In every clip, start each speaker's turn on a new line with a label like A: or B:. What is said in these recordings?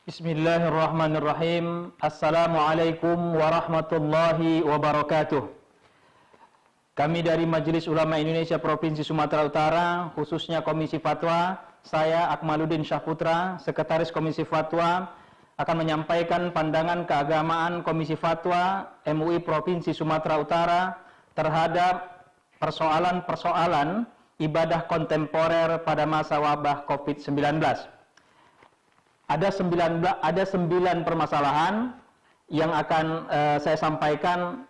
A: Bismillahirrahmanirrahim. Assalamualaikum warahmatullahi wabarakatuh. Kami dari Majelis Ulama Indonesia Provinsi Sumatera Utara, khususnya Komisi Fatwa, saya Akmaluddin Syahputra, Sekretaris Komisi Fatwa, akan menyampaikan pandangan keagamaan Komisi Fatwa MUI Provinsi Sumatera Utara terhadap persoalan-persoalan ibadah kontemporer pada masa wabah COVID-19. Ada 9 permasalahan yang akan saya sampaikan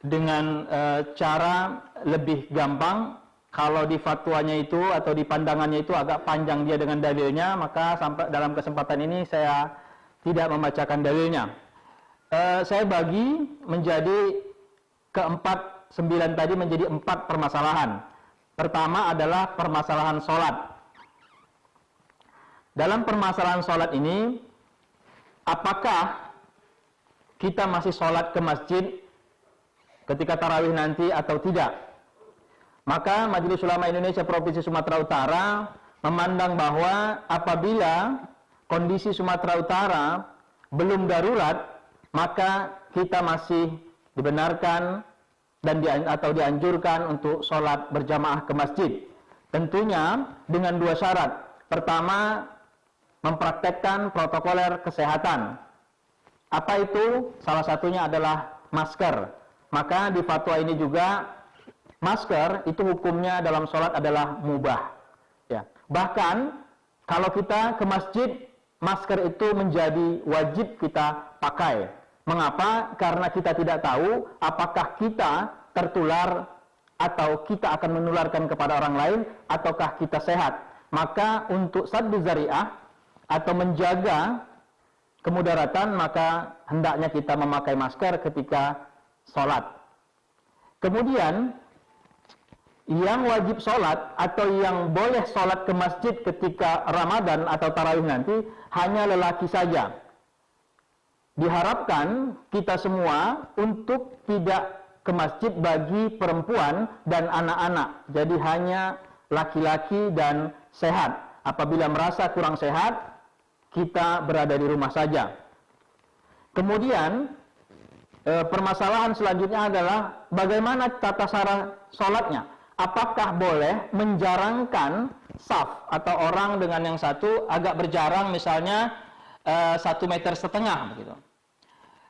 A: dengan cara lebih gampang. Kalau di fatwanya itu atau di pandangannya itu agak panjang dia dengan dalilnya, maka sampai dalam kesempatan ini saya tidak membacakan dalilnya. Saya bagi menjadi 9 tadi menjadi 4 permasalahan. Pertama adalah permasalahan sholat. Dalam permasalahan sholat ini, apakah kita masih sholat ke masjid ketika tarawih nanti atau tidak? Maka Majelis Ulama Indonesia Provinsi Sumatera Utara memandang bahwa apabila kondisi Sumatera Utara belum darurat, maka kita masih dibenarkan dan dianjurkan untuk sholat berjamaah ke masjid. Tentunya dengan 2 syarat. Pertama, mempraktekkan protokoler kesehatan. Apa itu? Salah satunya adalah masker. Maka di fatwa ini juga masker itu hukumnya dalam sholat adalah mubah. Ya. Bahkan kalau kita ke masjid, masker itu menjadi wajib kita pakai. Mengapa? Karena kita tidak tahu apakah kita tertular atau kita akan menularkan kepada orang lain ataukah kita sehat. Maka untuk saddu zari'ah atau menjaga kemudaratan, maka hendaknya kita memakai masker ketika sholat. Kemudian yang wajib sholat atau yang boleh sholat ke masjid ketika Ramadan atau tarawih nanti hanya lelaki saja. Diharapkan kita semua untuk tidak ke masjid bagi perempuan dan anak-anak. Jadi hanya laki-laki dan sehat. Apabila merasa kurang sehat, kita berada di rumah saja. Kemudian permasalahan selanjutnya adalah bagaimana tata cara sholatnya. Apakah boleh menjarangkan saf atau orang dengan yang satu agak berjarang, misalnya 1,5 meter begitu.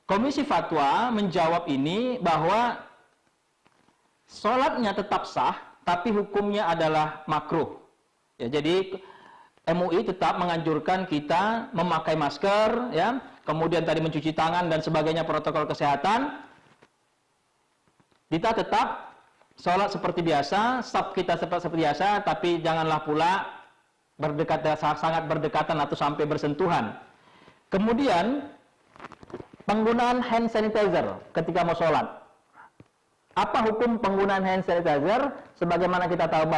A: Komisi Fatwa menjawab ini bahwa sholatnya tetap sah, tapi hukumnya adalah makruh. Ya, jadi MUI tetap menganjurkan kita memakai masker, ya, kemudian tadi mencuci tangan dan sebagainya, protokol kesehatan. Kita tetap sholat seperti biasa, saf kita seperti biasa, tapi janganlah pula sangat berdekatan atau sampai bersentuhan. Kemudian penggunaan hand sanitizer ketika mau sholat. Apa hukum penggunaan hand sanitizer? Sebagaimana kita tahu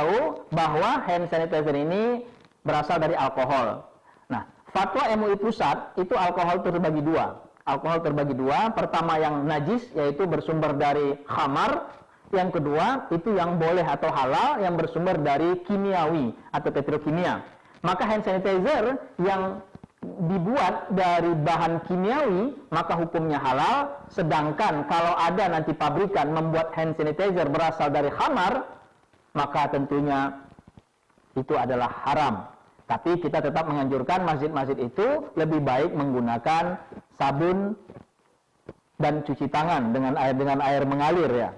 A: bahwa hand sanitizer ini berasal dari alkohol. Nah, fatwa MUI Pusat itu alkohol terbagi 2. Alkohol terbagi 2. Pertama yang najis, yaitu bersumber dari khamar. Yang kedua itu yang boleh atau halal, yang bersumber dari kimiawi atau petrokimia. Maka hand sanitizer yang dibuat dari bahan kimiawi, maka hukumnya halal. Sedangkan kalau ada nanti pabrikan membuat hand sanitizer berasal dari khamar, maka tentunya itu adalah haram. Tapi kita tetap menganjurkan masjid-masjid itu lebih baik menggunakan sabun dan cuci tangan dengan air mengalir, ya.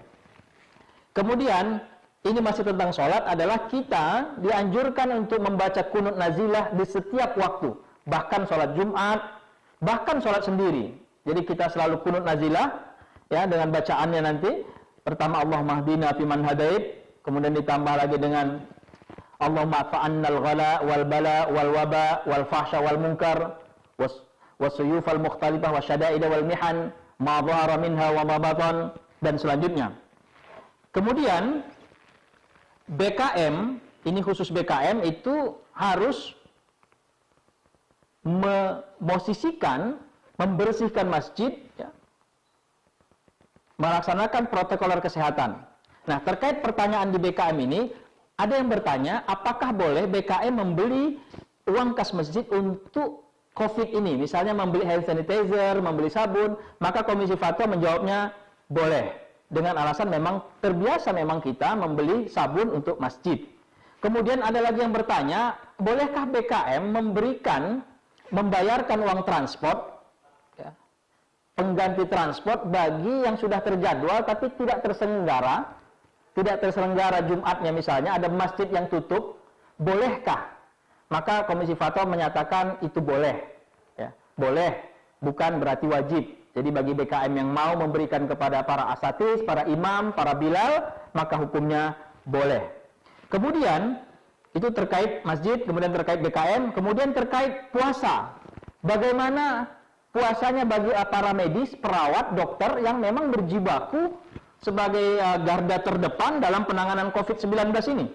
A: Kemudian ini masih tentang sholat, adalah kita dianjurkan untuk membaca kunut nazilah di setiap waktu, bahkan sholat Jumat, bahkan sholat sendiri. Jadi kita selalu kunut nazilah, ya, dengan bacaannya nanti. Pertama Allahumma hdina fiman hadait, kemudian ditambah lagi dengan Allahumma fa'annal ghala wal bala wal waba wal fahsya wal munkar wasuyuf al mukhtalifah wasyada'ida wal mihan ma dhahara minha wa ma batan, dan selanjutnya. Kemudian BKM, ini khusus BKM itu harus memosisikan, membersihkan masjid, ya, melaksanakan protokoler kesehatan. Nah, terkait pertanyaan di BKM ini, ada yang bertanya, apakah boleh BKM membeli uang kas masjid untuk COVID ini, misalnya membeli hand sanitizer, membeli sabun, maka Komisi Fatwa menjawabnya boleh. Dengan alasan memang terbiasa memang kita membeli sabun untuk masjid. Kemudian ada lagi yang bertanya, bolehkah BKM membayarkan uang transport, ya, pengganti transport bagi yang sudah terjadwal tapi tidak terselenggara Jumatnya misalnya, ada masjid yang tutup, bolehkah? Maka Komisi Fatwa menyatakan itu boleh, ya, boleh, bukan berarti wajib. Jadi bagi BKM yang mau memberikan kepada para asatiz, para imam, para bilal, maka hukumnya boleh. Kemudian itu terkait masjid, kemudian terkait BKM, kemudian terkait puasa. Bagaimana puasanya bagi para medis, perawat, dokter yang memang berjibaku sebagai garda terdepan dalam penanganan COVID-19 ini?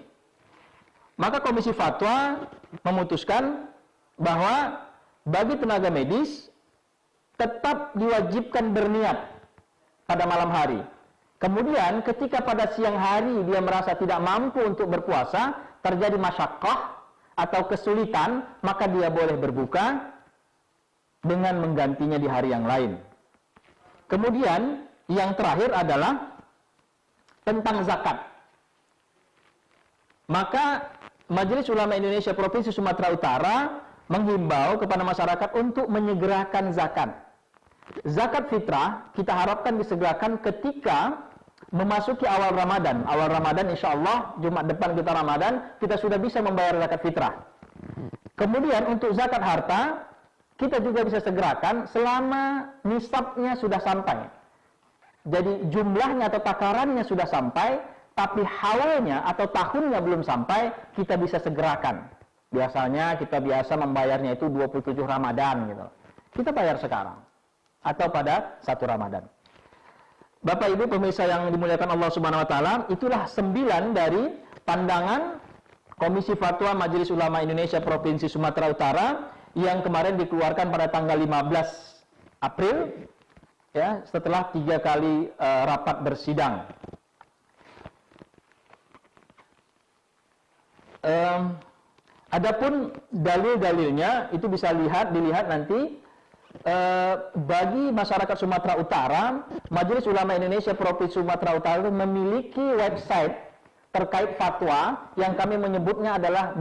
A: Maka Komisi Fatwa memutuskan bahwa bagi tenaga medis tetap diwajibkan berniat pada malam hari. Kemudian ketika pada siang hari dia merasa tidak mampu untuk berpuasa, terjadi masyaqqah atau kesulitan, maka dia boleh berbuka dengan menggantinya di hari yang lain. Kemudian yang terakhir adalah tentang zakat. Maka Majelis Ulama Indonesia Provinsi Sumatera Utara menghimbau kepada masyarakat untuk menyegerakan zakat. Zakat fitrah kita harapkan disegerakan ketika memasuki awal Ramadan. Awal Ramadan insya Allah, Jumat depan kita Ramadan, kita sudah bisa membayar zakat fitrah. Kemudian untuk zakat harta, kita juga bisa segerakan selama nisabnya sudah sampai. Jadi jumlahnya atau takarannya sudah sampai, tapi haulnya atau tahunnya belum sampai, kita bisa segerakan. Biasanya kita biasa membayarnya itu 27 Ramadan gitu. Kita bayar sekarang atau pada 1 Ramadan. Bapak Ibu pemirsa yang dimuliakan Allah Subhanahu wa taala, itulah 9 dari pandangan Komisi Fatwa Majelis Ulama Indonesia Provinsi Sumatera Utara yang kemarin dikeluarkan pada tanggal 15 April ya, setelah 3 kali rapat bersidang. Adapun dalil-dalilnya itu bisa dilihat nanti. Bagi masyarakat Sumatera Utara, Majelis Ulama Indonesia Provinsi Sumatera Utara memiliki website terkait fatwa yang kami menyebutnya adalah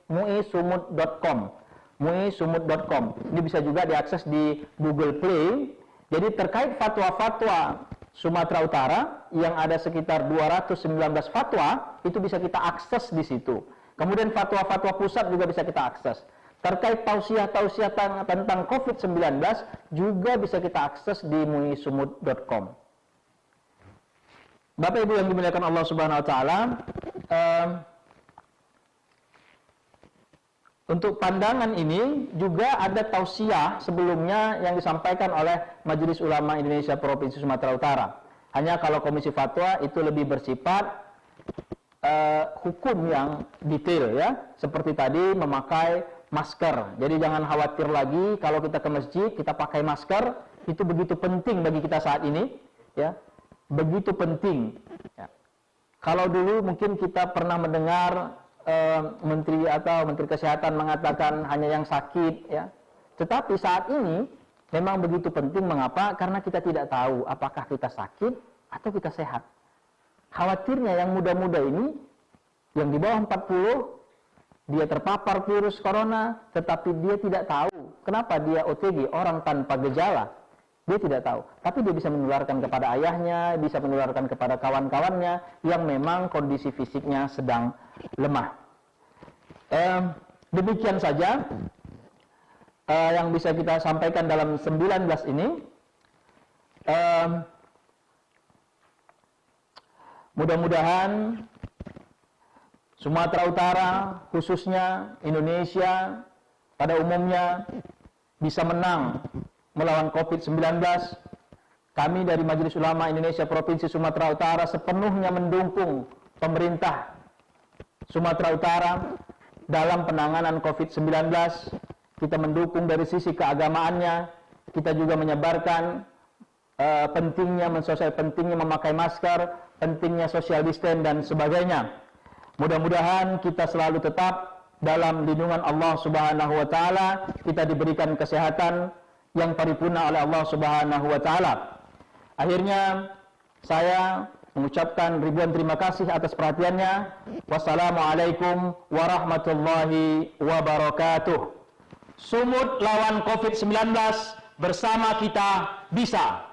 A: muisumud.com. muisumud.com. Ini bisa juga diakses di Google Play. Jadi terkait fatwa-fatwa Sumatera Utara yang ada sekitar 219 fatwa, itu bisa kita akses di situ. Kemudian fatwa-fatwa pusat juga bisa kita akses. Terkait tausiah-tausiah tentang COVID-19 juga bisa kita akses di muisumud.com. Bapak Ibu yang dimuliakan Allah Subhanahu wa taala, untuk pandangan ini juga ada tausiah sebelumnya yang disampaikan oleh Majelis Ulama Indonesia Provinsi Sumatera Utara. Hanya kalau Komisi Fatwa itu lebih bersifat hukum yang detail ya, seperti tadi memakai masker. Jadi jangan khawatir lagi kalau kita ke masjid kita pakai masker, itu begitu penting bagi kita saat ini ya. Begitu penting ya. Kalau dulu mungkin kita pernah mendengar menteri kesehatan mengatakan hanya yang sakit ya. Tetapi saat ini memang begitu penting. Mengapa? Karena kita tidak tahu apakah kita sakit atau kita sehat. Khawatirnya yang muda-muda ini yang di bawah 40 dia terpapar virus corona, tetapi dia tidak tahu kenapa dia OTG, orang tanpa gejala. Dia tidak tahu, tapi dia bisa menularkan kepada ayahnya, bisa menularkan kepada kawan-kawannya yang memang kondisi fisiknya sedang lemah. Demikian saja yang bisa kita sampaikan dalam 19 ini. Mudah-mudahan Sumatera Utara, khususnya Indonesia pada umumnya bisa menang melawan COVID-19. Kami dari Majelis Ulama Indonesia Provinsi Sumatera Utara sepenuhnya mendukung pemerintah Sumatera Utara dalam penanganan COVID-19. Kita mendukung dari sisi keagamaannya, kita juga menyebarkan pentingnya memakai masker, pentingnya social distance dan sebagainya. Mudah-mudahan kita selalu tetap dalam lindungan Allah Subhanahu wa taala, kita diberikan kesehatan yang paripurna oleh Allah Subhanahu wa taala. Akhirnya saya mengucapkan ribuan terima kasih atas perhatiannya. Wassalamualaikum warahmatullahi wabarakatuh. Sumut lawan COVID-19, bersama kita bisa.